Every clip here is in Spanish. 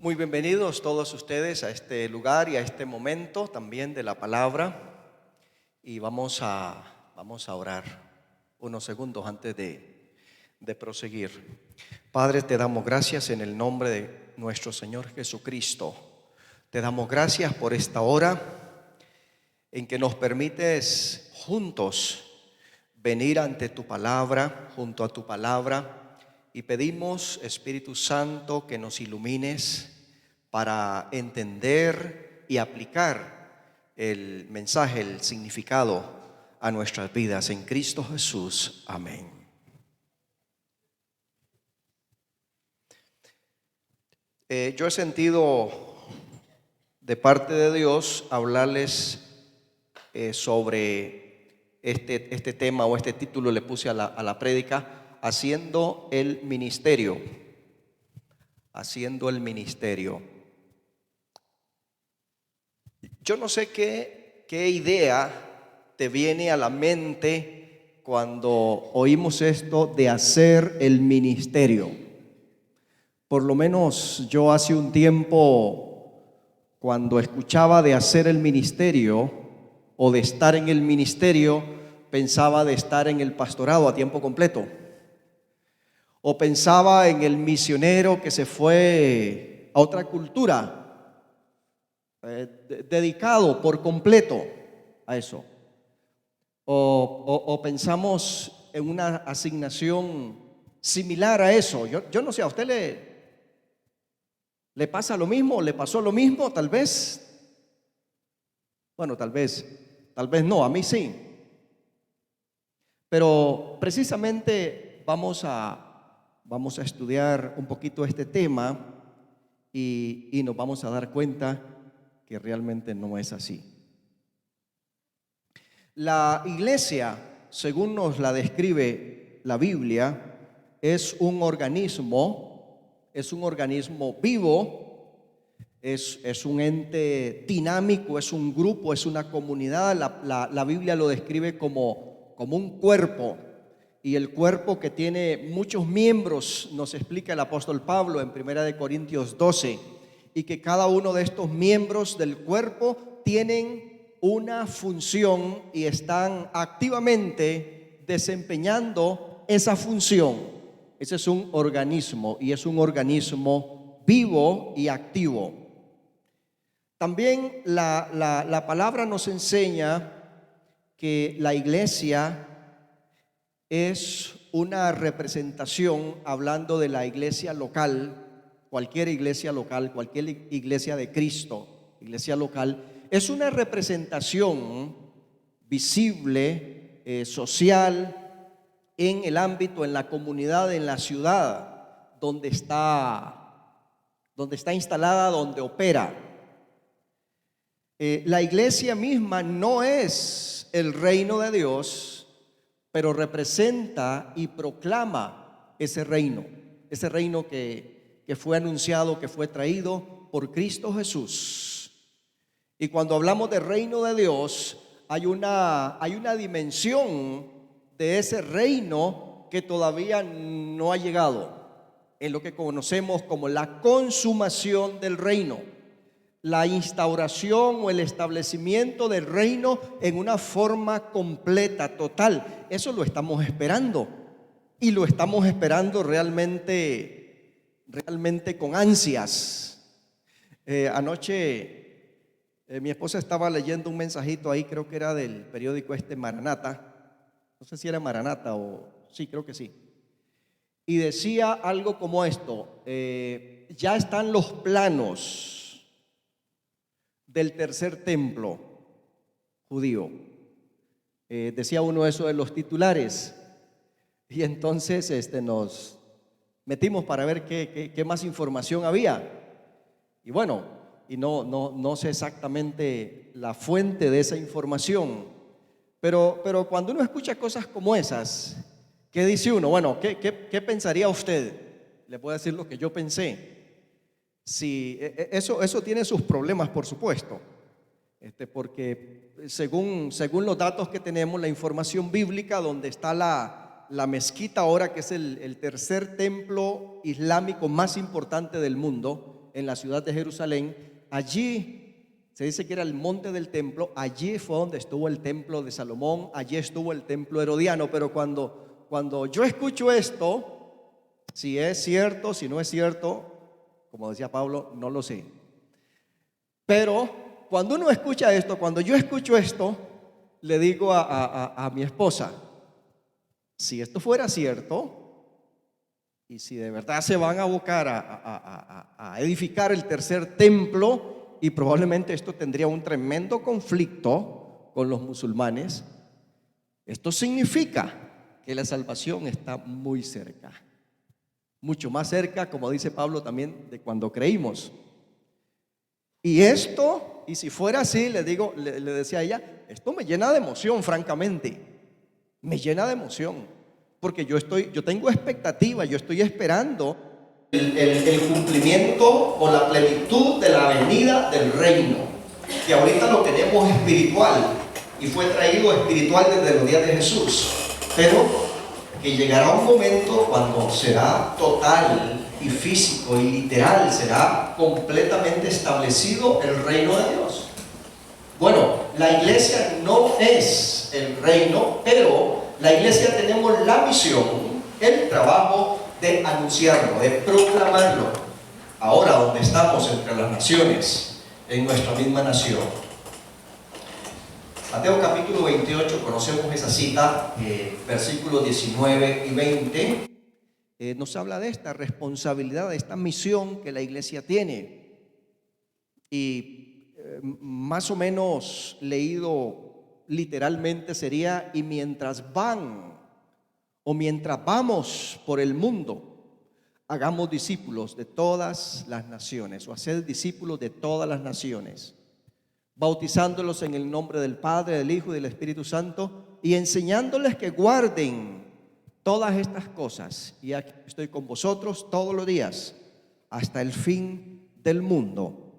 Muy bienvenidos todos ustedes a este lugar y a este momento también de la palabra. Y vamos a orar unos segundos antes de proseguir. Padre, te damos gracias en el nombre de nuestro Señor Jesucristo. Te damos gracias por esta hora en que nos permites juntos venir ante tu palabra, junto a tu palabra. Y pedimos, Espíritu Santo, que nos ilumines para entender y aplicar el mensaje, el significado a nuestras vidas en Cristo Jesús. Amén. Yo he sentido de parte de Dios hablarles sobre este tema, o este título le puse a la prédica: haciendo el ministerio. Haciendo el ministerio. Yo no sé qué idea te viene a la mente cuando oímos esto de hacer el ministerio. Por lo menos yo hace un tiempo, cuando escuchaba de hacer el ministerio o de estar en el ministerio, pensaba de estar en el pastorado a tiempo completo. O pensaba en el misionero que se fue a otra cultura, dedicado por completo a eso. O pensamos en una asignación similar a eso. Yo no sé, ¿a usted le pasa lo mismo? ¿Le pasó lo mismo? Tal vez. Bueno, tal vez no, a mí sí. Pero precisamente vamos a estudiar un poquito este tema y nos vamos a dar cuenta que realmente no es así. La iglesia, según nos la describe la Biblia, es un organismo vivo, es un ente dinámico, es un grupo, es una comunidad. La Biblia lo describe como un cuerpo. Y el cuerpo que tiene muchos miembros, nos explica el apóstol Pablo en 1 Corintios 12, y que cada uno de estos miembros del cuerpo tienen una función y están activamente desempeñando esa función. Ese es un organismo, y es un organismo vivo y activo. También la palabra nos enseña que la iglesia es una representación, hablando de la iglesia local, cualquier iglesia local, cualquier iglesia de Cristo, iglesia local, es una representación visible, social, en el ámbito, en la comunidad, en la ciudad donde está instalada, donde opera. La iglesia misma no es el reino de Dios, pero representa y proclama ese reino que fue anunciado, que fue traído por Cristo Jesús. Y cuando hablamos de reino de Dios, hay una dimensión de ese reino que todavía no ha llegado, en lo que conocemos como la consumación del reino, la instauración o el establecimiento del reino en una forma completa, total. Eso lo estamos esperando, y lo estamos esperando realmente con ansias. Anoche mi esposa estaba leyendo un mensajito ahí, creo que era del periódico Maranata. No sé si era Maranata o sí, creo que sí. Y decía algo como esto: ya están los planos del tercer templo judío. Decía uno eso de los titulares, y entonces nos metimos para ver qué más información había. Y bueno, no sé exactamente la fuente de esa información, pero cuando uno escucha cosas como esas, ¿qué dice uno? Bueno, ¿qué pensaría usted? Le puedo decir lo que yo pensé. Sí, eso tiene sus problemas, por supuesto, porque según los datos que tenemos, la información bíblica, donde está la mezquita ahora, que es el tercer templo islámico más importante del mundo, en la ciudad de Jerusalén. Allí se dice que era el monte del templo, allí fue donde estuvo el templo de Salomón, allí estuvo el templo herodiano. Pero cuando yo escucho esto, si es cierto, si no es cierto, como decía Pablo, no lo sé. Pero cuando uno escucha esto, cuando yo escucho esto, le digo a mi esposa, si esto fuera cierto, y si de verdad se van a abocar a edificar el tercer templo, y probablemente esto tendría un tremendo conflicto con los musulmanes, esto significa que la salvación está muy cerca, mucho más cerca, como dice Pablo también, de cuando creímos. Y esto, y si fuera así, le decía a ella, esto me llena de emoción, francamente, me llena de emoción, porque yo tengo expectativa, yo estoy esperando el cumplimiento o la plenitud de la venida del reino, que ahorita lo tenemos espiritual y fue traído espiritual desde los días de Jesús, pero que llegará un momento cuando será total y físico y literal, será completamente establecido el reino de Dios. Bueno, la iglesia no es el reino, pero la iglesia tenemos la misión, el trabajo de anunciarlo, de proclamarlo. Ahora donde estamos entre las naciones, en nuestra misma nación. Mateo capítulo 28, conocemos esa cita, versículos 19 y 20. Nos habla de esta responsabilidad, de esta misión que la iglesia tiene. Y más o menos leído literalmente sería: y mientras van o mientras vamos por el mundo, hagamos discípulos de todas las naciones, o haced discípulos de todas las naciones, bautizándolos en el nombre del Padre, del Hijo y del Espíritu Santo, y enseñándoles que guarden todas estas cosas. Y aquí estoy con vosotros todos los días hasta el fin del mundo.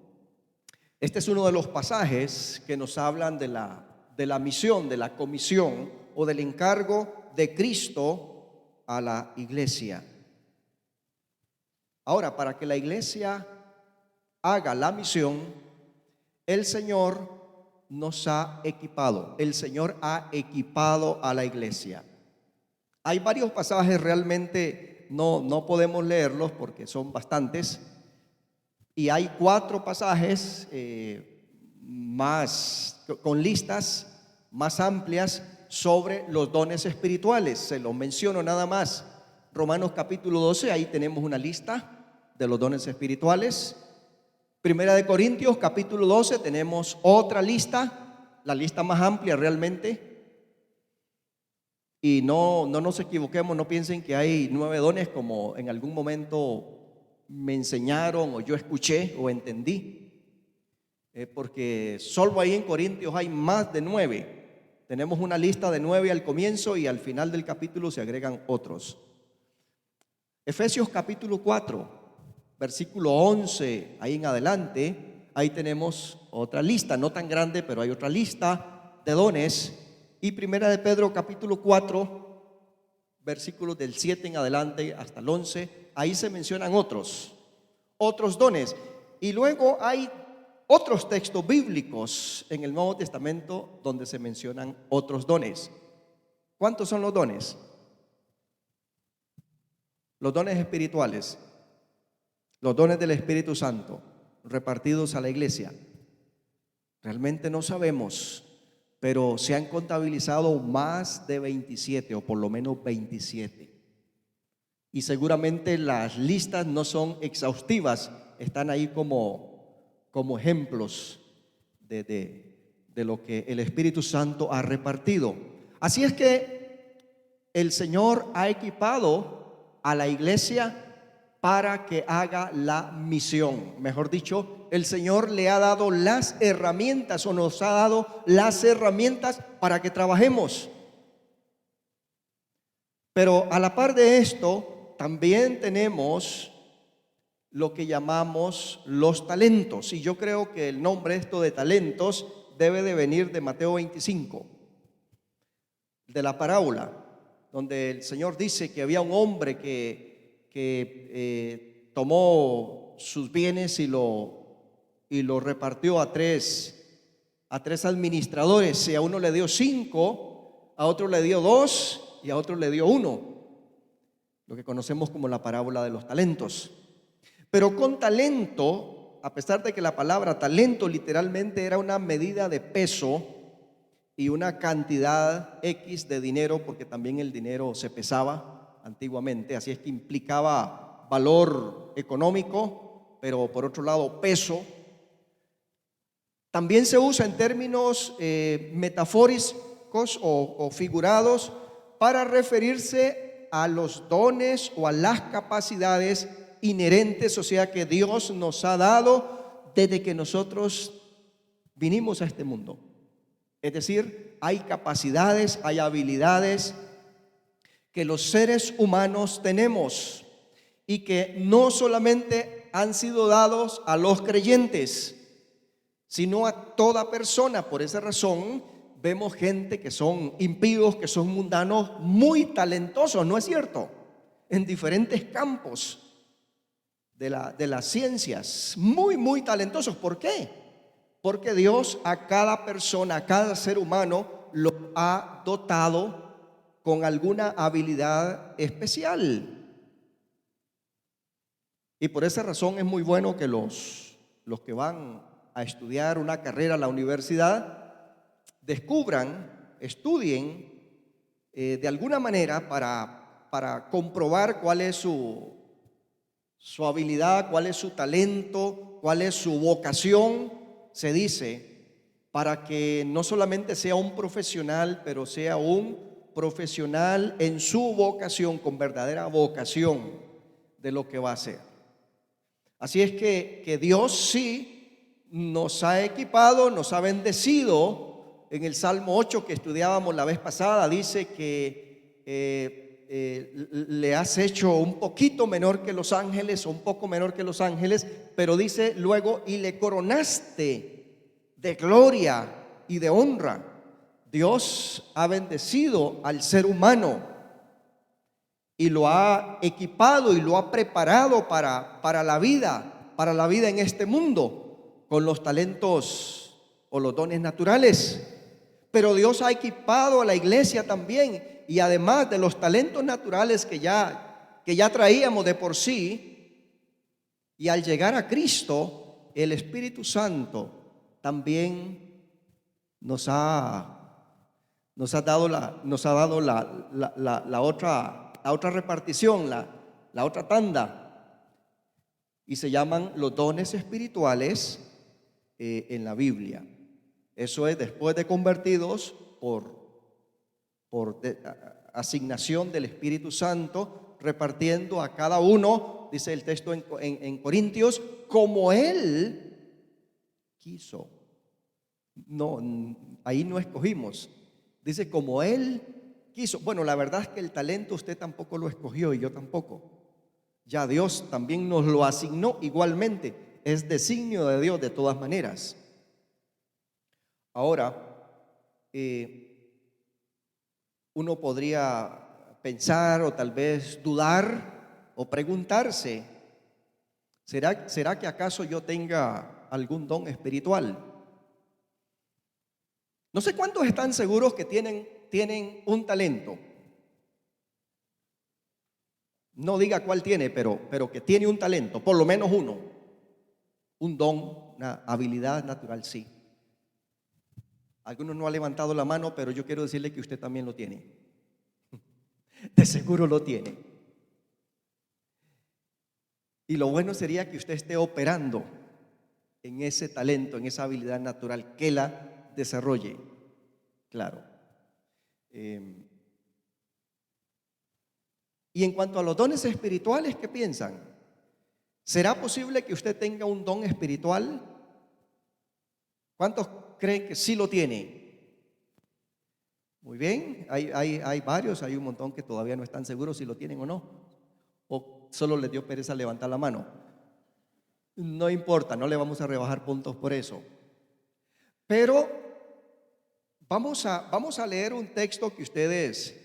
Este es uno de los pasajes que nos hablan de la misión, de la comisión o del encargo de Cristo a la iglesia. Ahora, para que la iglesia haga la misión, el Señor nos ha equipado. El Señor ha equipado a la iglesia. Hay varios pasajes, realmente no podemos leerlos porque son bastantes. Y hay 4 pasajes con listas más amplias sobre los dones espirituales. Se los menciono nada más. Romanos capítulo 12, ahí tenemos una lista de los dones espirituales. Primera de Corintios capítulo 12, tenemos otra lista, la lista más amplia realmente. Y no nos equivoquemos, no piensen que hay 9 dones como en algún momento me enseñaron o yo escuché o entendí, porque solo ahí en Corintios hay más de 9. Tenemos una lista de 9 al comienzo y al final del capítulo se agregan otros. Efesios capítulo 4, versículo 11, ahí en adelante, ahí tenemos otra lista, no tan grande, pero hay otra lista de dones. Y Primera de Pedro capítulo 4, versículos del 7 en adelante hasta el 11, ahí se mencionan otros dones. Y luego hay otros textos bíblicos en el Nuevo Testamento donde se mencionan otros dones. ¿Cuántos son los dones? Los dones espirituales, los dones del Espíritu Santo repartidos a la iglesia. Realmente no sabemos, pero se han contabilizado más de 27 o por lo menos 27. Y seguramente las listas no son exhaustivas, están ahí como ejemplos de lo que el Espíritu Santo ha repartido. Así es que el Señor ha equipado a la iglesia para que haga la misión. Mejor dicho, el Señor le ha dado las herramientas o nos ha dado las herramientas para que trabajemos. Pero a la par de esto, también tenemos lo que llamamos los talentos. Y yo creo que el nombre esto de talentos debe de venir de Mateo 25, de la parábola, donde el Señor dice que había un hombre que tomó sus bienes y lo repartió a tres administradores, y a uno le dio 5, a otro le dio 2 y a otro le dio 1, lo que conocemos como la parábola de los talentos. Pero con talento, a pesar de que la palabra talento literalmente era una medida de peso y una cantidad X de dinero, porque también el dinero se pesaba antiguamente, así es que implicaba valor económico, pero por otro lado peso. También se usa en términos metafóricos o figurados para referirse a los dones o a las capacidades inherentes, o sea, que Dios nos ha dado desde que nosotros vinimos a este mundo. Es decir, hay capacidades, hay habilidades que los seres humanos tenemos y que no solamente han sido dados a los creyentes, sino a toda persona. Por esa razón vemos gente que son impíos, que son mundanos, muy talentosos, ¿no es cierto? En diferentes campos de las ciencias, muy talentosos. ¿Por qué? Porque Dios a cada persona, a cada ser humano, lo ha dotado con alguna habilidad especial. Y por esa razón es muy bueno que los que van a estudiar una carrera a la universidad descubran, estudien de alguna manera para comprobar cuál es su habilidad, cuál es su talento, cuál es su vocación, se dice, para que no solamente sea un profesional, pero sea un profesional en su vocación, con verdadera vocación de lo que va a hacer. Así es que Dios sí nos ha equipado, nos ha bendecido. En el Salmo 8 que estudiábamos la vez pasada dice que le has hecho un poquito menor que los ángeles, o un poco menor que los ángeles, pero dice luego, y le coronaste de gloria y de honra. Dios ha bendecido al ser humano y lo ha equipado y lo ha preparado para la vida en este mundo, con los talentos o los dones naturales. Pero Dios ha equipado a la iglesia también, y además de los talentos naturales que ya traíamos de por sí, y al llegar a Cristo, el Espíritu Santo también nos ha dado la otra repartición, la otra tanda, y se llaman los dones espirituales en la Biblia. Eso es después de convertidos por asignación del Espíritu Santo, repartiendo a cada uno, dice el texto en Corintios, como Él quiso. No, ahí no escogimos. Dice como Él quiso. Bueno, la verdad es que el talento usted tampoco lo escogió y yo tampoco. Ya Dios también nos lo asignó igualmente. Es designio de Dios de todas maneras. Ahora, uno podría pensar o tal vez dudar o preguntarse, ¿será que acaso yo tenga algún don espiritual? No sé cuántos están seguros que tienen un talento. No diga cuál tiene, pero que tiene un talento, por lo menos uno. Un don, una habilidad natural, sí. Algunos no han levantado la mano, pero yo quiero decirle que usted también lo tiene. De seguro lo tiene. Y lo bueno sería que usted esté operando en ese talento, en esa habilidad natural, que la desarrolle. Claro. Y en cuanto a los dones espirituales, ¿qué piensan? ¿Será posible que usted tenga un don espiritual? ¿Cuántos creen que sí lo tiene? Muy bien, hay varios, hay un montón que todavía no están seguros si lo tienen o no. O solo les dio pereza levantar la mano. No importa, no le vamos a rebajar puntos por eso. Pero vamos a leer un texto que ustedes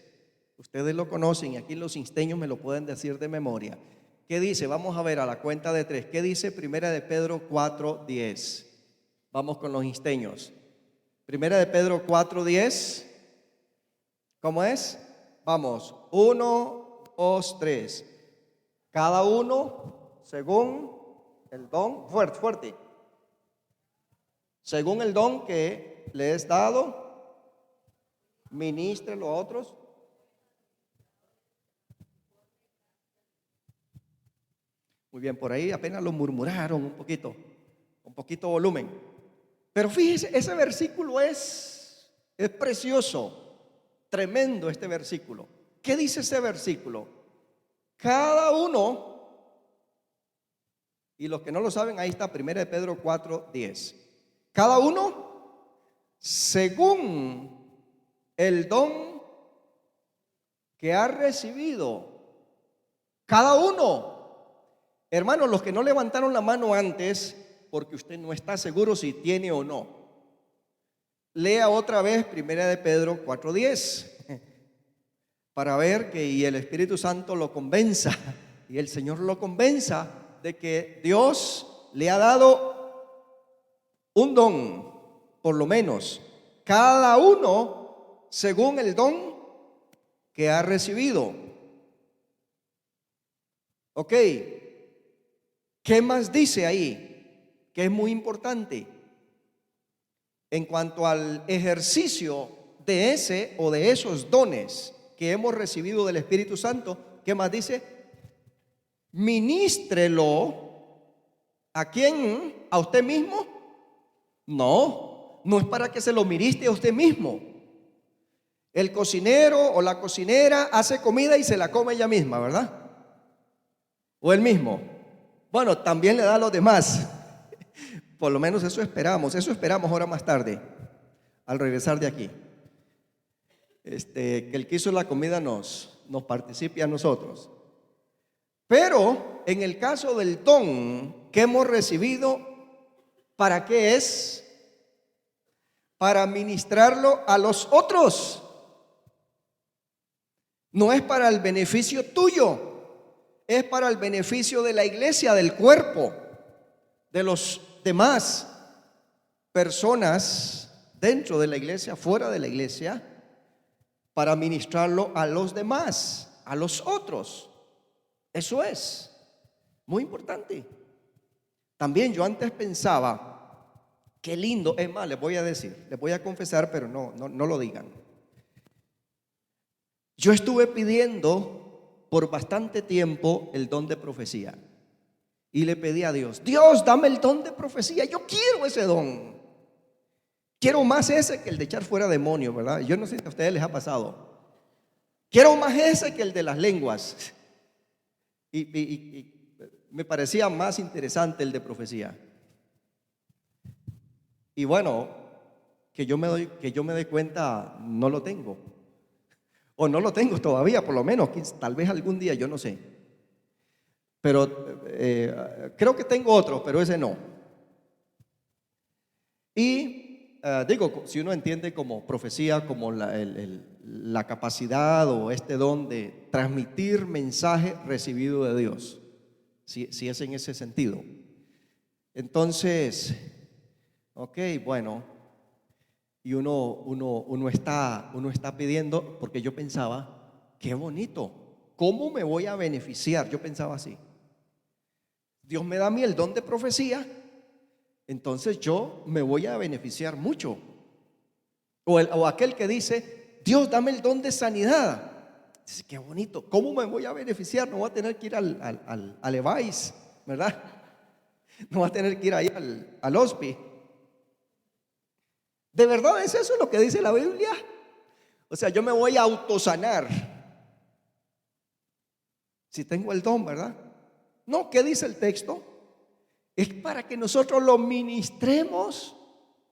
lo conocen, y aquí los isteños me lo pueden decir de memoria. ¿Qué dice? Vamos a ver a la cuenta de 3. ¿Qué dice Primera de Pedro 4:10? Vamos con los isteños. Primera de Pedro 4:10. ¿Cómo es? Vamos. 1, 2, 3. Cada uno según el don. Fuerte, fuerte. Según el don que le es dado, ministre los otros. Muy bien, por ahí apenas lo murmuraron un poquito volumen. Pero fíjese, ese versículo es precioso, tremendo este versículo. ¿Qué dice ese versículo? Cada uno, y los que no lo saben, ahí está, 1 Pedro 4:10. Cada uno, según el don que ha recibido. Cada uno. Hermanos, los que no levantaron la mano antes, porque usted no está seguro si tiene o no, lea otra vez 1 de Pedro 4:10 para ver que y el Espíritu Santo lo convenza y el Señor lo convenza de que Dios le ha dado un don, por lo menos, cada uno según el don que ha recibido. Ok, ¿qué más dice ahí? Que es muy importante. En cuanto al ejercicio de ese o de esos dones que hemos recibido del Espíritu Santo, ¿qué más dice? Ministrelo. ¿A quién? ¿A usted mismo? No, no es para que se lo ministre a usted mismo. El cocinero o la cocinera hace comida y se la come ella misma, ¿verdad? O él mismo. Bueno, también le da a los demás. Por lo menos eso esperamos ahora más tarde, al regresar de aquí. Que el que hizo la comida nos participe a nosotros. Pero en el caso del don que hemos recibido, ¿para qué es? Para ministrarlo a los otros. No es para el beneficio tuyo, es para el beneficio de la iglesia, del cuerpo, de los demás personas dentro de la iglesia, fuera de la iglesia, para ministrarlo a los demás, a los otros. Eso es muy importante. También yo antes pensaba, qué lindo, es más, les voy a decir, les voy a confesar, pero no lo digan. Yo estuve pidiendo por bastante tiempo el don de profecía y le pedí a Dios, Dios, dame el don de profecía, yo quiero ese don. Quiero más ese que el de echar fuera demonios, ¿verdad? Yo no sé si a ustedes les ha pasado. Quiero más ese que el de las lenguas. Y me parecía más interesante el de profecía. Y bueno, que yo me dé cuenta, no lo tengo. O no lo tengo todavía, por lo menos, tal vez algún día, yo no sé. Pero creo que tengo otros, pero ese no. Y digo, si uno entiende como profecía, como la capacidad o este don de transmitir mensaje recibido de Dios, si es en ese sentido. Entonces, ok, bueno. Y uno está pidiendo, porque yo pensaba, qué bonito, ¿cómo me voy a beneficiar? Yo pensaba así. Dios me da a mí el don de profecía, entonces yo me voy a beneficiar mucho. O aquel que dice, Dios, dame el don de sanidad. Dice, qué bonito, ¿cómo me voy a beneficiar? No voy a tener que ir al EVAIS, ¿verdad? No voy a tener que ir ahí al hospital. ¿De verdad es eso lo que dice la Biblia? O sea, yo me voy a autosanar si tengo el don, ¿verdad? No, ¿qué dice el texto? Es para que nosotros lo ministremos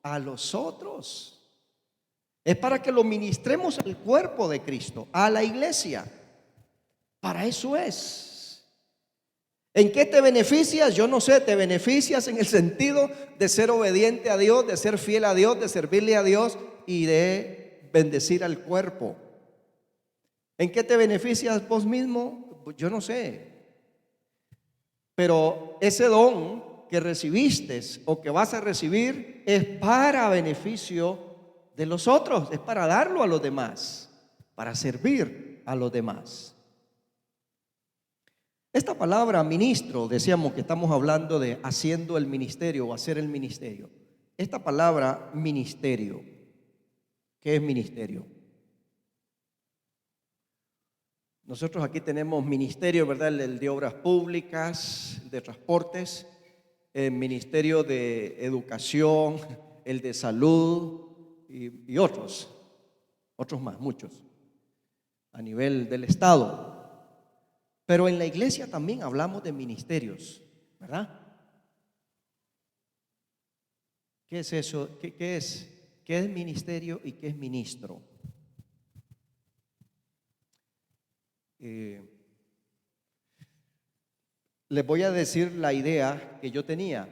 a los otros. Es para que lo ministremos al cuerpo de Cristo, a la iglesia. Para eso es. ¿En qué te beneficias? Yo no sé, te beneficias en el sentido de ser obediente a Dios, de ser fiel a Dios, de servirle a Dios y de bendecir al cuerpo. ¿En qué te beneficias vos mismo? Yo no sé. Pero ese don que recibiste o que vas a recibir es para beneficio de los otros, es para darlo a los demás, para servir a los demás. Esta palabra ministro, decíamos que estamos hablando de haciendo el ministerio o hacer el ministerio. Esta palabra ministerio, ¿qué es ministerio? Nosotros aquí tenemos ministerio, ¿verdad? El de obras públicas, el de transportes, el ministerio de educación, el de salud y otros más, muchos, a nivel del Estado. Pero en la iglesia también hablamos de ministerios, ¿verdad? ¿Qué es eso? ¿Qué es? ¿Qué es ministerio y qué es ministro? Les voy a decir la idea que yo tenía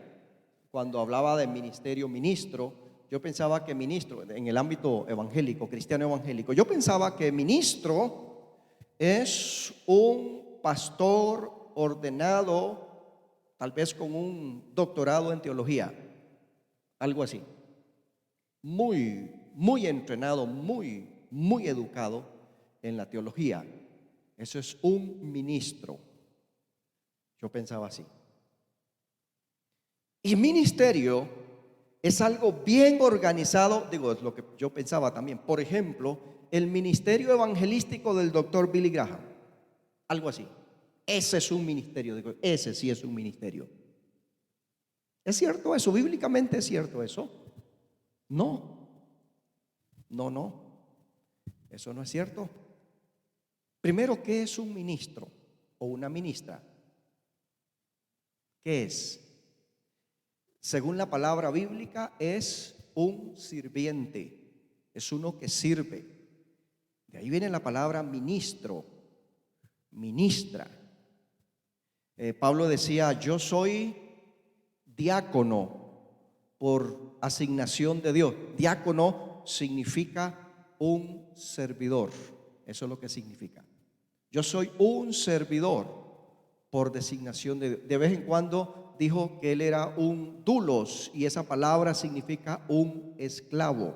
cuando hablaba de ministerio, ministro. Yo pensaba que ministro, en el ámbito evangélico, cristiano evangélico, yo pensaba que ministro es un pastor ordenado, tal vez con un doctorado en teología, algo así. Muy entrenado, muy educado en la teología. Eso es un ministro. Yo pensaba así. Y ministerio es algo bien organizado, digo, es lo que yo pensaba también. Por ejemplo, el ministerio evangelístico del doctor Billy Graham, algo así. Ese es un ministerio, digo, ese sí es un ministerio. ¿Es cierto eso? ¿Bíblicamente es cierto eso? No. Eso no es cierto. Primero, ¿qué es un ministro o una ministra? ¿Qué es? Según la palabra bíblica, es un sirviente, es uno que sirve. De ahí viene la palabra ministro, ministra. Pablo decía, yo soy diácono por asignación de Dios. Diácono significa un servidor, eso es lo que significa. Yo soy un servidor por designación de Dios. De vez en cuando dijo que él era un doulos, y esa palabra significa un esclavo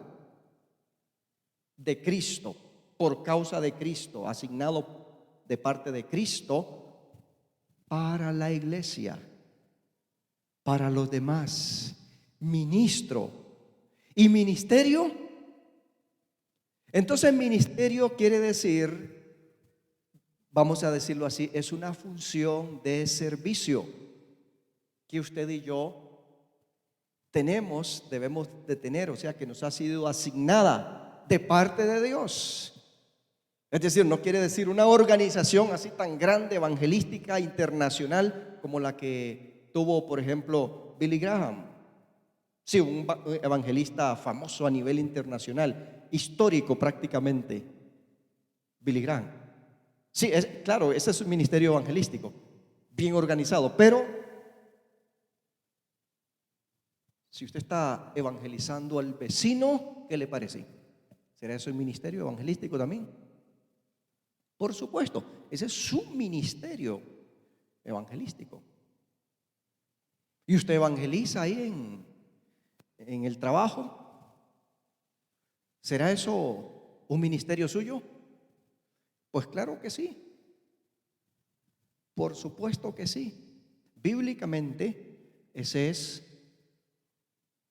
de Cristo, por causa de Cristo, asignado de parte de Cristo para la iglesia, para los demás. Ministro y ministerio. Entonces ministerio quiere decir, vamos a decirlo así, es una función de servicio que usted y yo debemos de tener, o sea, que nos ha sido asignada de parte de Dios. Es decir, no quiere decir una organización así tan grande, evangelística, internacional, como la que tuvo, por ejemplo, Billy Graham. Sí, un evangelista famoso a nivel internacional, histórico prácticamente, Billy Graham. Sí, claro, ese es un ministerio evangelístico, bien organizado, pero si usted está evangelizando al vecino, ¿qué le parece? ¿Será eso un ministerio evangelístico también? Por supuesto, ese es su ministerio evangelístico. ¿Y usted evangeliza ahí en el trabajo? ¿Será eso un ministerio suyo? Pues claro que sí. Por supuesto que sí. Bíblicamente, ese es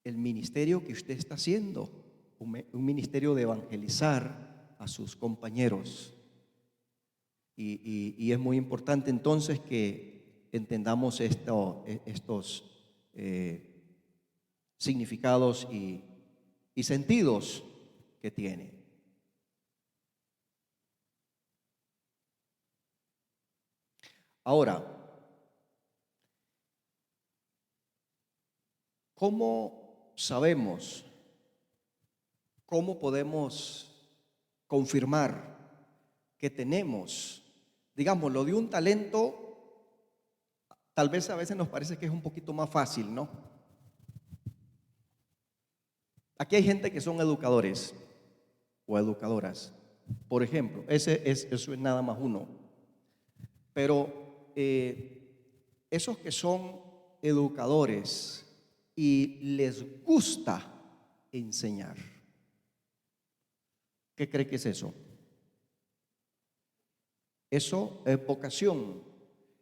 el ministerio que usted está haciendo, un ministerio de evangelizar a sus compañeros. Y es muy importante entonces que entendamos estos significados y sentidos que tiene. Ahora, ¿cómo sabemos? ¿Cómo podemos confirmar que tenemos, digamos, lo de un talento? Tal vez a veces nos parece que es un poquito más fácil, ¿no? Aquí hay gente que son educadores o educadoras, por ejemplo, eso es nada más uno. Pero esos que son educadores y les gusta enseñar. ¿Qué cree que es eso? Eso es vocación.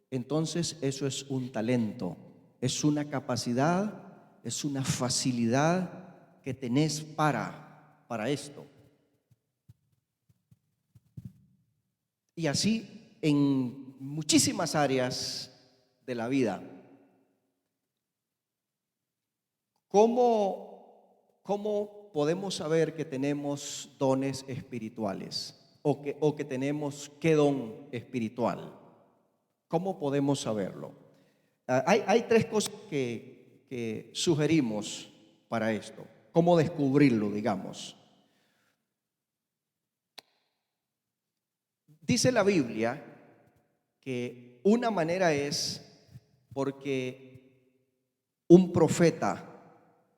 Entonces eso es un talento, es una capacidad, es una facilidad que tenés para esto. Y así en muchísimas áreas de la vida. ¿Cómo podemos saber que tenemos dones espirituales? O que tenemos qué don espiritual. ¿Cómo podemos saberlo? Hay tres cosas que sugerimos para esto. ¿Cómo descubrirlo, digamos? Dice la Biblia que una manera es porque un profeta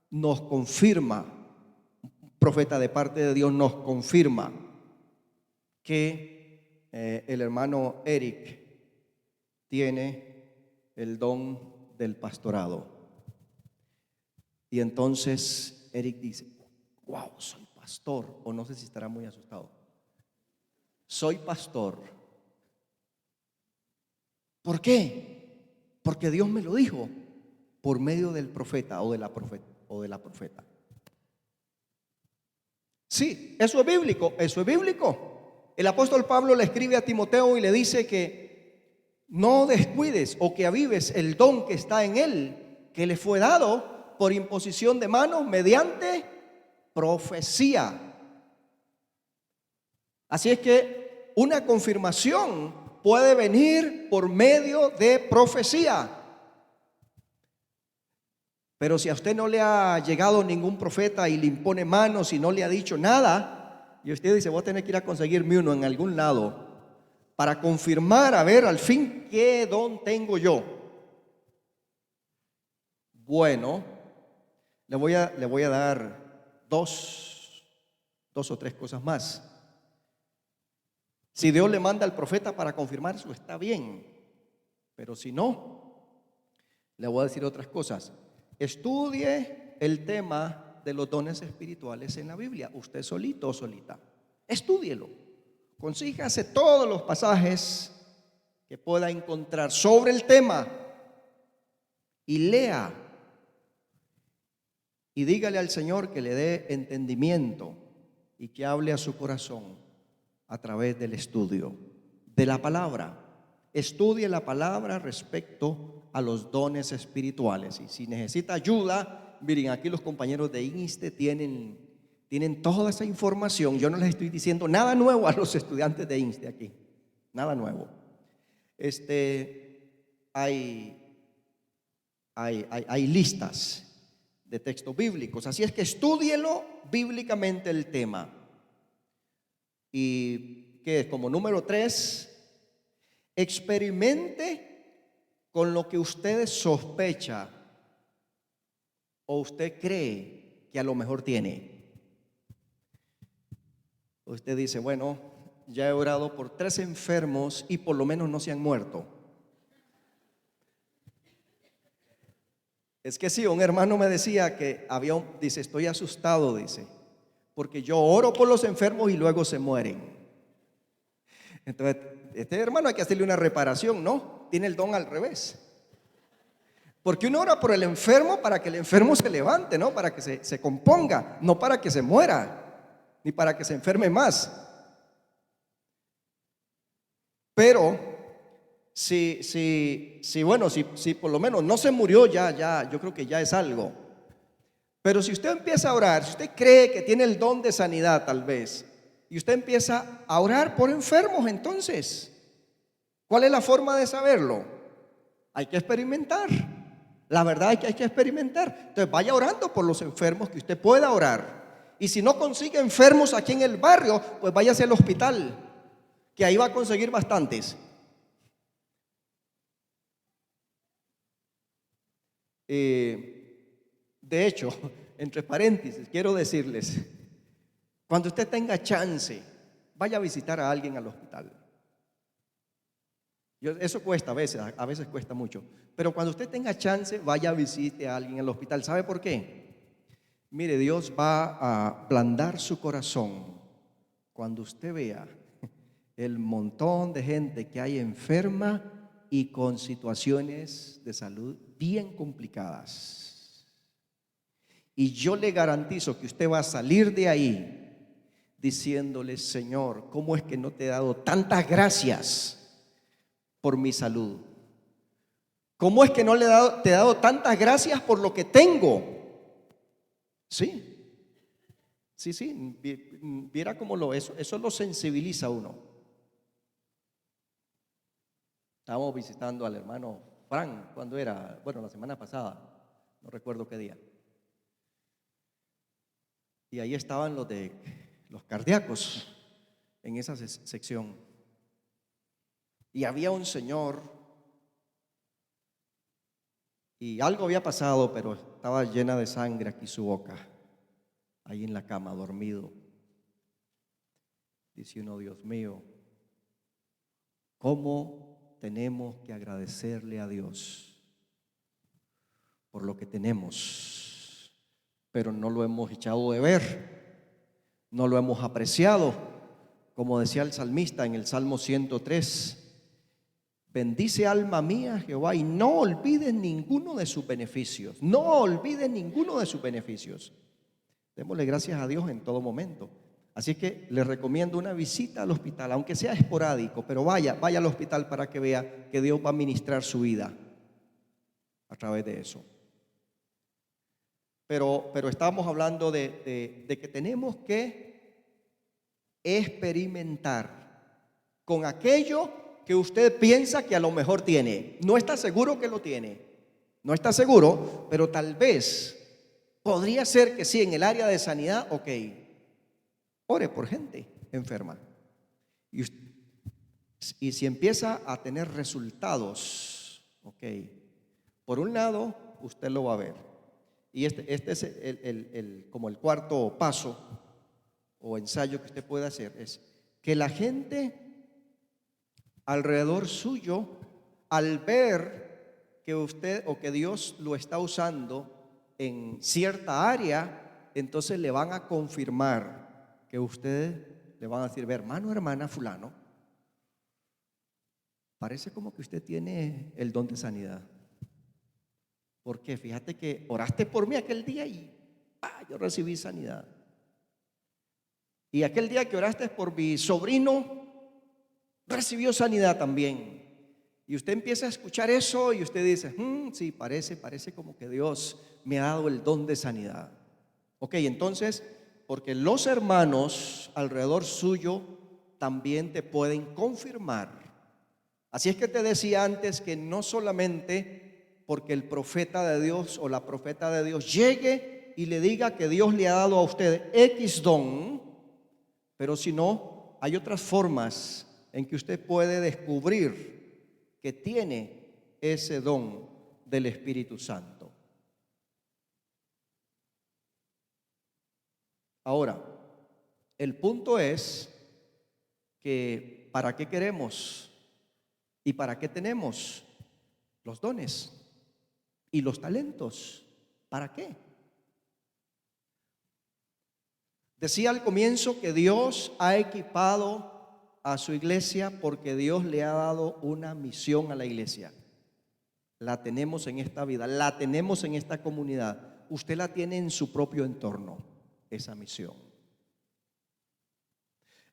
nos confirma, un profeta de parte de Dios nos confirma que el hermano Eric tiene el don del pastorado. Y entonces Eric dice: wow, soy pastor. O no sé si estará muy asustado. Soy pastor. ¿Por qué? Porque Dios me lo dijo por medio del profeta o de la profeta. Sí, eso es bíblico, eso es bíblico. El apóstol Pablo le escribe a Timoteo y le dice que no descuides o que avives el don que está en él, que le fue dado por imposición de manos mediante profecía. Así es que una confirmación puede venir por medio de profecía. Pero si a usted no le ha llegado ningún profeta y le impone manos y no le ha dicho nada, y usted dice: voy a tener que ir a conseguirme uno en algún lado para confirmar, a ver, al fin, ¿qué don tengo yo? Bueno, le voy a dar dos o tres cosas más. Si Dios le manda al profeta para confirmar eso, está bien. Pero si no, le voy a decir otras cosas. Estudie el tema de los dones espirituales en la Biblia, usted solito o solita. Estúdielo. Consígase todos los pasajes que pueda encontrar sobre el tema y lea. Y dígale al Señor que le dé entendimiento y que hable a su corazón a través del estudio de la palabra. Estudie la palabra respecto a los dones espirituales. Y si necesita ayuda, miren, aquí los compañeros de INSTE tienen toda esa información. Yo no les estoy diciendo nada nuevo a los estudiantes de INSTE aquí, nada nuevo. Hay listas de textos bíblicos, así es que estúdielo bíblicamente el tema. Y que es como número 3, experimente con lo que usted sospecha o usted cree que a lo mejor tiene. Usted dice: bueno, ya he orado por 3 enfermos y por lo menos no se han muerto. Es que sí, un hermano me decía que dice: estoy asustado, dice, porque yo oro por los enfermos y luego se mueren. Entonces, este hermano hay que hacerle una reparación, ¿no? Tiene el don al revés. Porque uno ora por el enfermo para que el enfermo se levante, ¿no? Para que se componga, no para que se muera, ni para que se enferme más. Pero si por lo menos no se murió, ya, yo creo que ya es algo. Pero si usted empieza a orar, si usted cree que tiene el don de sanidad tal vez, y usted empieza a orar por enfermos, entonces, ¿cuál es la forma de saberlo? Hay que experimentar. La verdad es que hay que experimentar. Entonces vaya orando por los enfermos que usted pueda orar. Y si no consigue enfermos aquí en el barrio, pues váyase al hospital, que ahí va a conseguir bastantes. De hecho, entre paréntesis, quiero decirles, cuando usted tenga chance, vaya a visitar a alguien al hospital. Eso cuesta a veces cuesta mucho. Pero cuando usted tenga chance, vaya a visite a alguien en el hospital. ¿Sabe por qué? Mire, Dios va a ablandar su corazón cuando usted vea el montón de gente que hay enferma y con situaciones de salud bien complicadas. Y yo le garantizo que usted va a salir de ahí diciéndole: Señor, ¿cómo es que no te he dado tantas gracias por mi salud? ¿Cómo es que no te he dado tantas gracias por lo que tengo? Sí, sí, viera cómo eso lo sensibiliza a uno. Estábamos visitando al hermano Frank, ¿cuándo era? Bueno, la semana pasada, no recuerdo qué día. Y ahí estaban los cardíacos en esa sección. Y había un señor, y algo había pasado, pero estaba llena de sangre aquí su boca, ahí en la cama, dormido. Dice uno: Dios mío, ¿cómo tenemos que agradecerle a Dios por lo que tenemos? Pero no lo hemos echado de ver, no lo hemos apreciado. Como decía el salmista en el Salmo 103: bendice alma mía Jehová y no olvides ninguno de sus beneficios. No olvides ninguno de sus beneficios. Démosle gracias a Dios en todo momento. Así que les recomiendo una visita al hospital, aunque sea esporádico, pero vaya al hospital para que vea que Dios va a ministrar su vida a través de eso. Pero estábamos hablando de que tenemos que experimentar con aquello que usted piensa que a lo mejor tiene. No está seguro que lo tiene, no está seguro, pero tal vez podría ser que sí, en el área de sanidad. Ok, ore por gente enferma. Y si empieza a tener resultados, ok, por un lado, usted lo va a ver. Y este es como el cuarto paso o ensayo que usted puede hacer, es que la gente alrededor suyo, al ver que usted o que Dios lo está usando en cierta área, entonces le van a confirmar que usted, le van a decir: ve, hermano, hermana, fulano, parece como que usted tiene el don de sanidad. Porque fíjate que oraste por mí aquel día y yo recibí sanidad. Y aquel día que oraste por mi sobrino, recibió sanidad también. Y usted empieza a escuchar eso y usted dice: sí, parece como que Dios me ha dado el don de sanidad. Ok, entonces, porque los hermanos alrededor suyo también te pueden confirmar. Así es que te decía antes que no solamente porque el profeta de Dios o la profeta de Dios llegue y le diga que Dios le ha dado a usted X don, pero si no, hay otras formas en que usted puede descubrir que tiene ese don del Espíritu Santo. Ahora, el punto es que ¿para qué queremos y para qué tenemos los dones y los talentos? ¿Para qué? Decía al comienzo que Dios ha equipado a su iglesia porque Dios le ha dado una misión a la iglesia. La tenemos en esta vida, la tenemos en esta comunidad. Usted la tiene en su propio entorno, esa misión.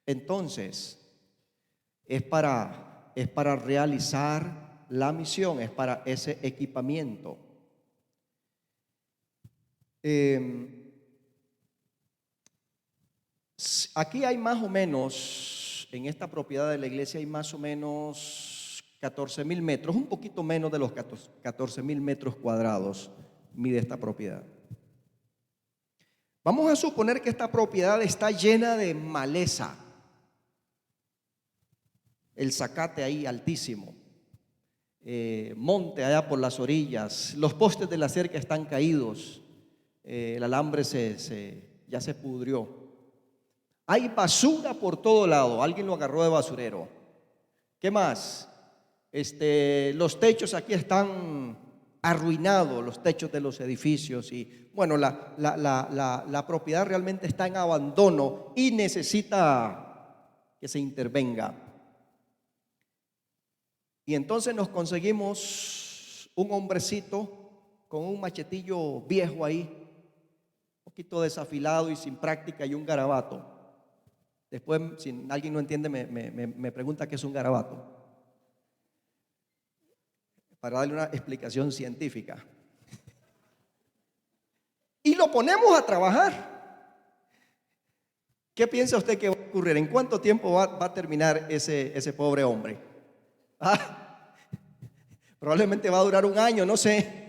Entonces, es para realizar la misión, es para ese equipamiento. Aquí hay más o menos, en esta propiedad de la iglesia hay más o menos 14,000 metros, un poquito menos de los 14,000 metros cuadrados mide esta propiedad. Vamos a suponer que esta propiedad está llena de maleza, el zacate ahí altísimo, monte allá por las orillas, los postes de la cerca están caídos, el alambre ya se pudrió. Hay basura por todo lado, alguien lo agarró de basurero. ¿Qué más? Los techos aquí están arruinados, los techos de los edificios, y bueno, la propiedad realmente está en abandono y necesita que se intervenga. Y entonces nos conseguimos un hombrecito con un machetillo viejo ahí, un poquito desafilado y sin práctica, y un garabato. Después, si alguien no entiende, me pregunta qué es un garabato, para darle una explicación científica. Y lo ponemos a trabajar. ¿Qué piensa usted que va a ocurrir? ¿En cuánto tiempo va a terminar ese pobre hombre? Probablemente va a durar un año, no sé.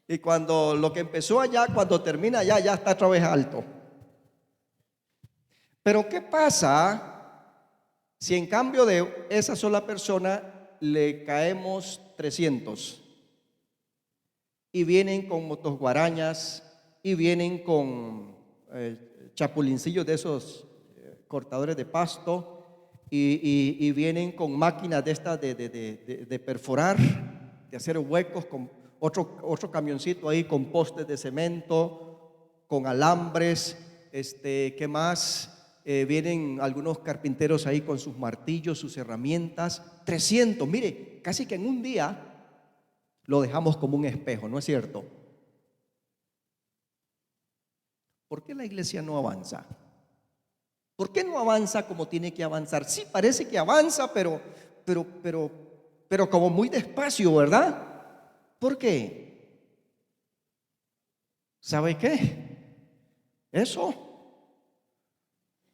Y cuando lo que empezó allá, cuando termina allá, ya está otra vez alto. Pero ¿qué pasa si en cambio de esa sola persona le caemos 300? Y vienen con motosguarañas, y vienen con chapulincillos de esos cortadores de pasto, y vienen con máquinas de estas de perforar, de hacer huecos, con otro camioncito ahí con postes de cemento, con alambres, ¿qué más? Vienen algunos carpinteros ahí con sus martillos, sus herramientas. 300, mire, casi que en un día lo dejamos como un espejo, ¿no es cierto? ¿Por qué la iglesia no avanza? ¿Por qué no avanza como tiene que avanzar? Sí, parece que avanza, pero como muy despacio, ¿verdad? ¿Por qué? ¿Sabe qué? Eso.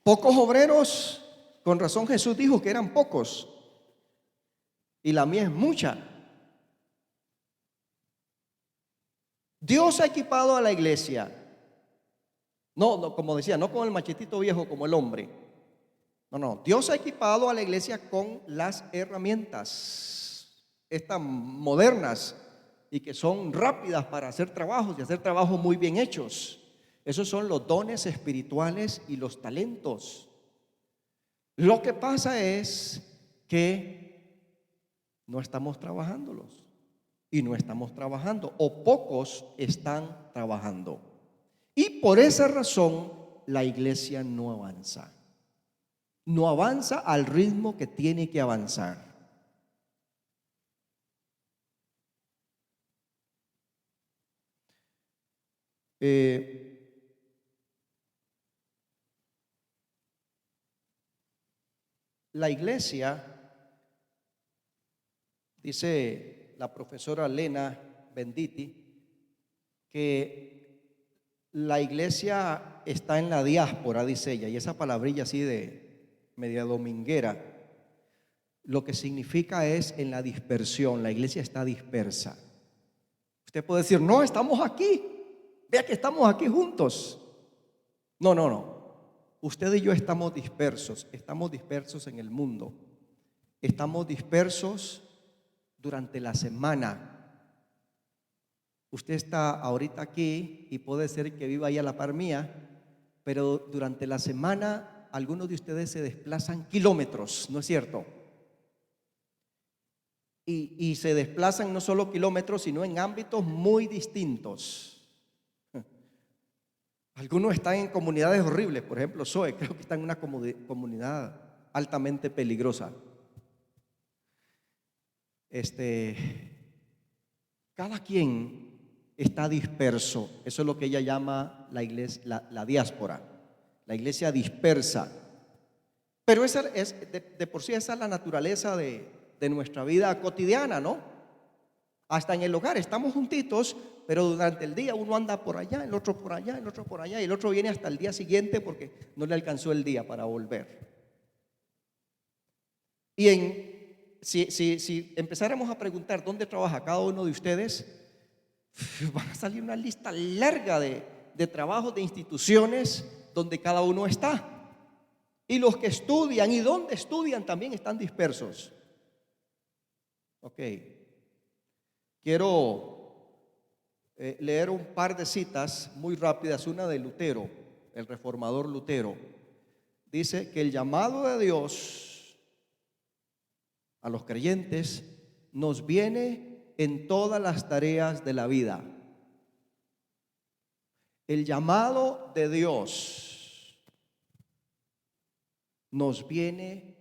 Pocos obreros, con razón Jesús dijo que eran pocos, y la mía es mucha. Dios ha equipado a la iglesia, no, como decía, no con el machetito viejo como el hombre. No, Dios ha equipado a la iglesia con las herramientas estas modernas y que son rápidas para hacer trabajos y hacer trabajos muy bien hechos. Esos son los dones espirituales y los talentos. Lo que pasa es que no estamos trabajándolos. Y no estamos trabajando, o pocos están trabajando. Y por esa razón la iglesia no avanza. No avanza al ritmo que tiene que avanzar. La iglesia, dice la profesora Lena Benditti, que la iglesia está en la diáspora, dice ella, y esa palabrilla así de media dominguera, lo que significa es en la dispersión. La iglesia está dispersa. Usted puede decir, no, estamos aquí, vea que estamos aquí juntos. No. Usted y yo estamos dispersos en el mundo, estamos dispersos durante la semana. Usted está ahorita aquí y puede ser que viva ahí a la par mía, pero durante la semana algunos de ustedes se desplazan kilómetros, ¿no es cierto? Y se desplazan no solo kilómetros, sino en ámbitos muy distintos. Algunos están en comunidades horribles, por ejemplo, Zoe, creo que está en una comunidad altamente peligrosa. Cada quien está disperso. Eso es lo que ella llama la iglesia, la diáspora, la iglesia dispersa. Pero esa es, de por sí esa es la naturaleza de nuestra vida cotidiana, ¿no? Hasta en el hogar estamos juntitos, pero durante el día uno anda por allá, el otro por allá, el otro por allá, y el otro viene hasta el día siguiente porque no le alcanzó el día para volver. Y si empezáramos a preguntar dónde trabaja cada uno de ustedes, van a salir una lista larga de trabajos, de instituciones donde cada uno está. Y los que estudian y donde estudian también están dispersos. Ok. Quiero leer un par de citas muy rápidas. Una de Lutero, el reformador Lutero. Dice que el llamado de Dios a los creyentes, nos viene en todas las tareas de la vida. El llamado de Dios nos viene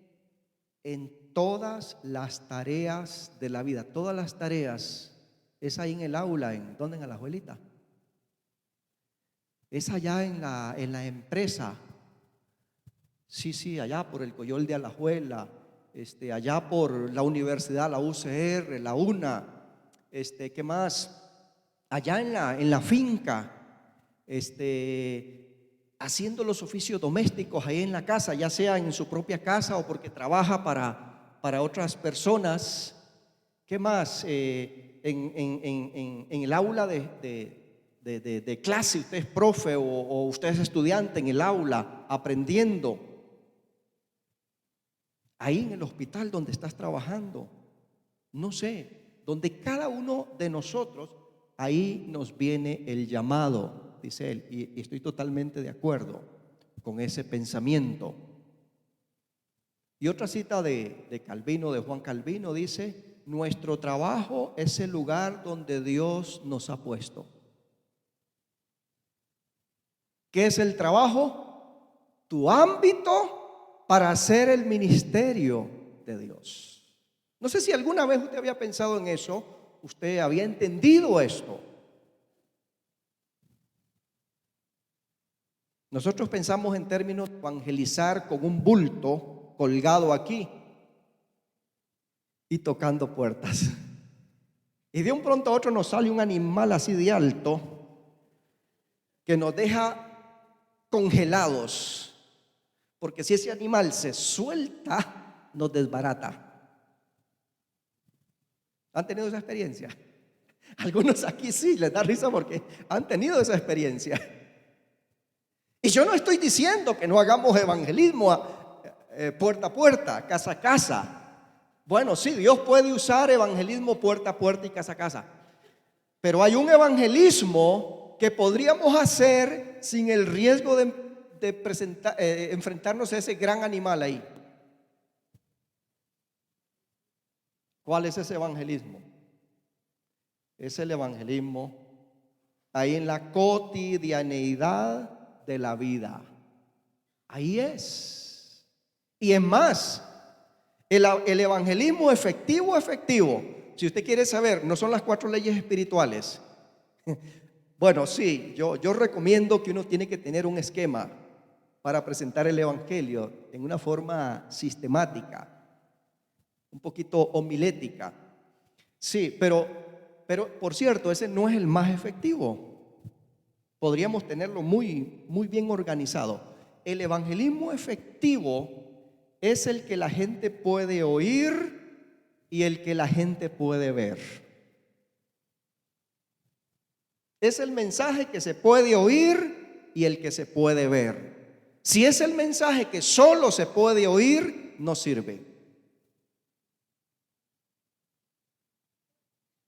en todas las tareas de la vida. Todas las tareas es ahí en el aula, ¿dónde? En Alajuelita. Es allá en la empresa. Sí, allá por el Coyol de Alajuela, allá por la universidad, la UCR, la UNA, ¿qué más? Allá en la finca, haciendo los oficios domésticos ahí en la casa, ya sea en su propia casa o porque trabaja para otras personas. ¿Qué más? En el aula de clase, usted es profe o usted es estudiante en el aula aprendiendo. Ahí en el hospital donde estás trabajando, no sé, donde cada uno de nosotros, ahí nos viene el llamado, dice él, y estoy totalmente de acuerdo con ese pensamiento. Y otra cita de Calvino, de Juan Calvino, dice: nuestro trabajo es el lugar donde Dios nos ha puesto. ¿Qué es el trabajo? Tu ámbito para hacer el ministerio de Dios. No sé si alguna vez usted había pensado en eso, usted había entendido esto. Nosotros pensamos en términos de evangelizar con un bulto colgado aquí y tocando puertas. Y de un pronto a otro nos sale un animal así de alto que nos deja congelados. Porque si ese animal se suelta, nos desbarata. ¿Han tenido esa experiencia? Algunos aquí sí les da risa porque han tenido esa experiencia. Y yo no estoy diciendo que no hagamos evangelismo puerta a puerta, casa a casa. Bueno, sí, Dios puede usar evangelismo puerta a puerta y casa a casa. Pero hay un evangelismo que podríamos hacer sin el riesgo de enfrentarnos a ese gran animal ahí. ¿Cuál es ese evangelismo? Es el evangelismo ahí en la cotidianeidad de la vida. Ahí es. Y es más, el evangelismo efectivo. Si usted quiere saber, no son las 4 leyes espirituales. Bueno, sí, yo recomiendo que uno tiene que tener un esquema para presentar el evangelio en una forma sistemática, un poquito homilética. Sí, pero por cierto, ese no es el más efectivo. Podríamos tenerlo muy bien organizado. El evangelismo efectivo es el que la gente puede oír y el que la gente puede ver. Es el mensaje que se puede oír y el que se puede ver. Si es el mensaje que solo se puede oír, no sirve.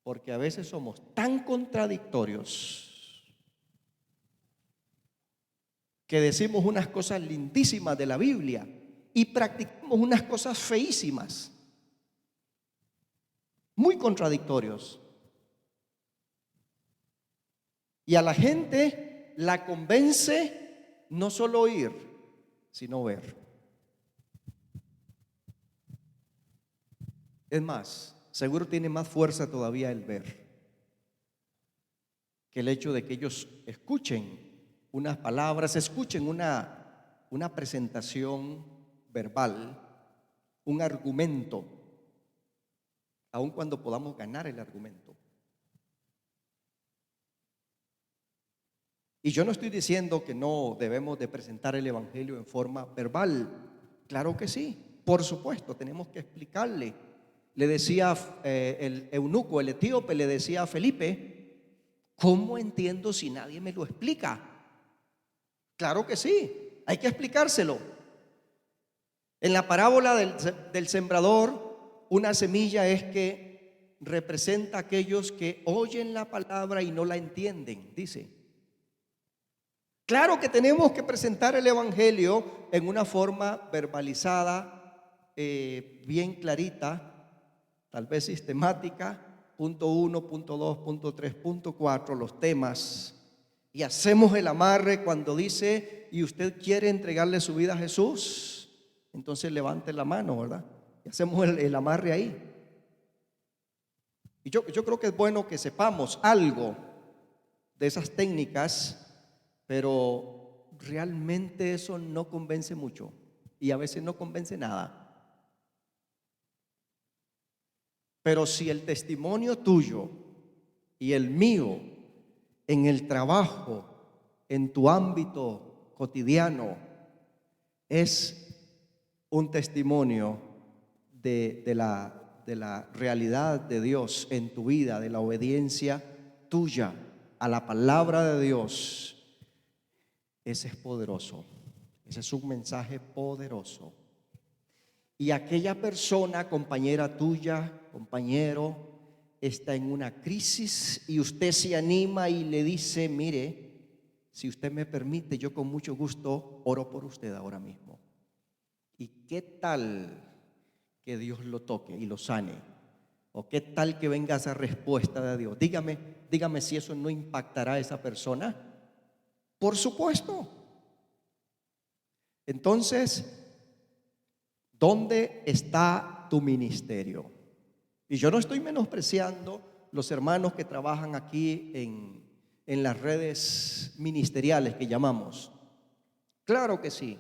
Porque a veces somos tan contradictorios que decimos unas cosas lindísimas de la Biblia y practicamos unas cosas feísimas, muy contradictorios. Y a la gente la convence no solo oír, sino ver. Es más, seguro tiene más fuerza todavía el ver que el hecho de que ellos escuchen unas palabras, escuchen una presentación verbal, un argumento, aun cuando podamos ganar el argumento. Y yo no estoy diciendo que no debemos de presentar el evangelio en forma verbal. Claro que sí, por supuesto, tenemos que explicarle. Le decía el eunuco, el etíope, le decía a Felipe: ¿cómo entiendo si nadie me lo explica? Claro que sí, hay que explicárselo. En la parábola del sembrador, una semilla es que representa a aquellos que oyen la palabra y no la entienden, dice. Claro que tenemos que presentar el evangelio en una forma verbalizada, bien clarita, tal vez sistemática, punto 1, punto 2, punto 3, punto 4, los temas, y hacemos el amarre cuando dice, ¿y usted quiere entregarle su vida a Jesús? Entonces levante la mano, ¿verdad? Y hacemos el amarre ahí. Y yo creo que es bueno que sepamos algo de esas técnicas, pero realmente eso no convence mucho y a veces no convence nada. Pero si el testimonio tuyo y el mío en el trabajo, en tu ámbito cotidiano, es un testimonio de la realidad de Dios en tu vida, de la obediencia tuya a la palabra de Dios, ese es poderoso. Ese es un mensaje poderoso. Y aquella persona, compañera tuya, compañero, está en una crisis y usted se anima y le dice, mire, si usted me permite, yo con mucho gusto oro por usted ahora mismo. ¿Y qué tal que Dios lo toque y lo sane? ¿O qué tal que venga esa respuesta de Dios? Dígame si eso no impactará a esa persona. Por supuesto. Entonces, ¿dónde está tu ministerio? Y yo no estoy menospreciando los hermanos que trabajan aquí en las redes ministeriales que llamamos. Claro que sí.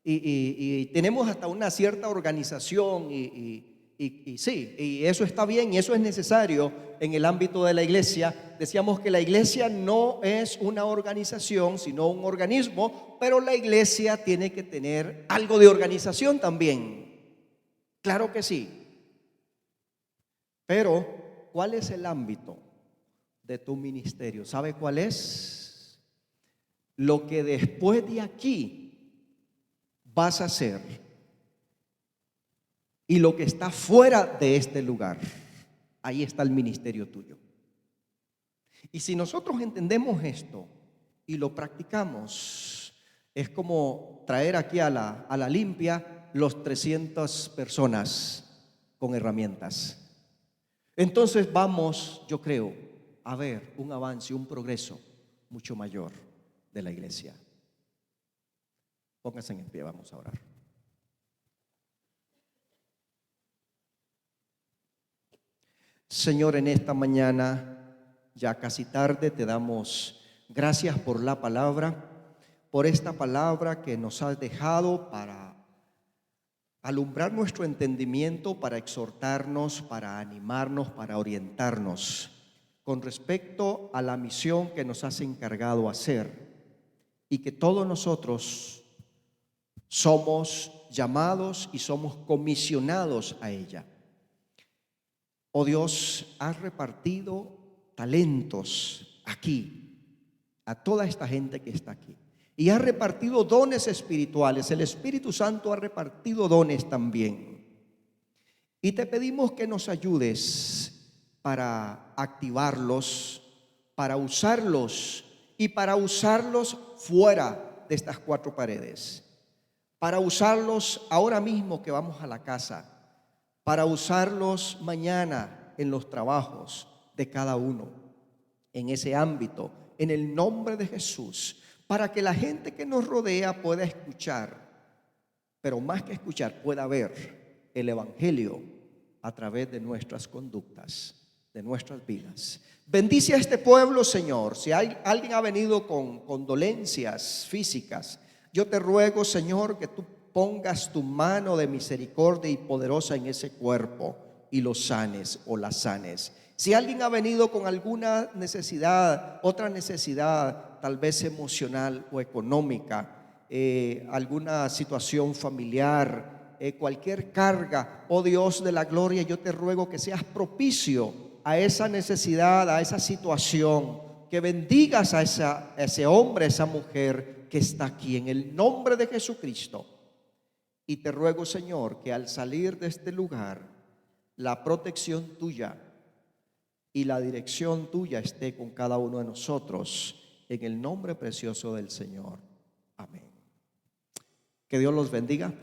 Y tenemos hasta una cierta organización y sí, y eso está bien y eso es necesario en el ámbito de la iglesia. Decíamos que la iglesia no es una organización, sino un organismo, pero la iglesia tiene que tener algo de organización también. Claro que sí. Pero, ¿cuál es el ámbito de tu ministerio? ¿Sabe cuál es? Lo que después de aquí vas a hacer y lo que está fuera de este lugar. Ahí está el ministerio tuyo. Y si nosotros entendemos esto y lo practicamos, es como traer aquí a la limpia los 300 personas con herramientas. Entonces vamos, yo creo, a ver un avance, un progreso mucho mayor de la iglesia. Pónganse en pie, vamos a orar. Señor, en esta mañana, ya casi tarde, te damos gracias por la palabra, por esta palabra que nos has dejado para alumbrar nuestro entendimiento, para exhortarnos, para animarnos, para orientarnos con respecto a la misión que nos has encargado hacer y que todos nosotros somos llamados y somos comisionados a ella. Oh Dios, has repartido talentos aquí a toda esta gente que está aquí. Y has repartido dones espirituales. El Espíritu Santo ha repartido dones también. Y te pedimos que nos ayudes para activarlos, para usarlos y para usarlos fuera de estas cuatro paredes. Para usarlos ahora mismo que vamos a la casa. Para usarlos mañana en los trabajos de cada uno, en ese ámbito, en el nombre de Jesús, para que la gente que nos rodea pueda escuchar, pero más que escuchar, pueda ver el Evangelio a través de nuestras conductas, de nuestras vidas. Bendice a este pueblo, Señor. Si alguien ha venido con dolencias físicas, yo te ruego, Señor, que tú pongas tu mano de misericordia y poderosa en ese cuerpo y lo sanes o la sanes. Si alguien ha venido con alguna necesidad, otra necesidad, tal vez emocional o económica, alguna situación familiar, cualquier carga, oh Dios de la gloria, yo te ruego que seas propicio a esa necesidad, a esa situación, que bendigas a ese hombre, a esa mujer que está aquí en el nombre de Jesucristo. Y te ruego, Señor, que al salir de este lugar, la protección tuya y la dirección tuya esté con cada uno de nosotros, en el nombre precioso del Señor. Amén. Que Dios los bendiga.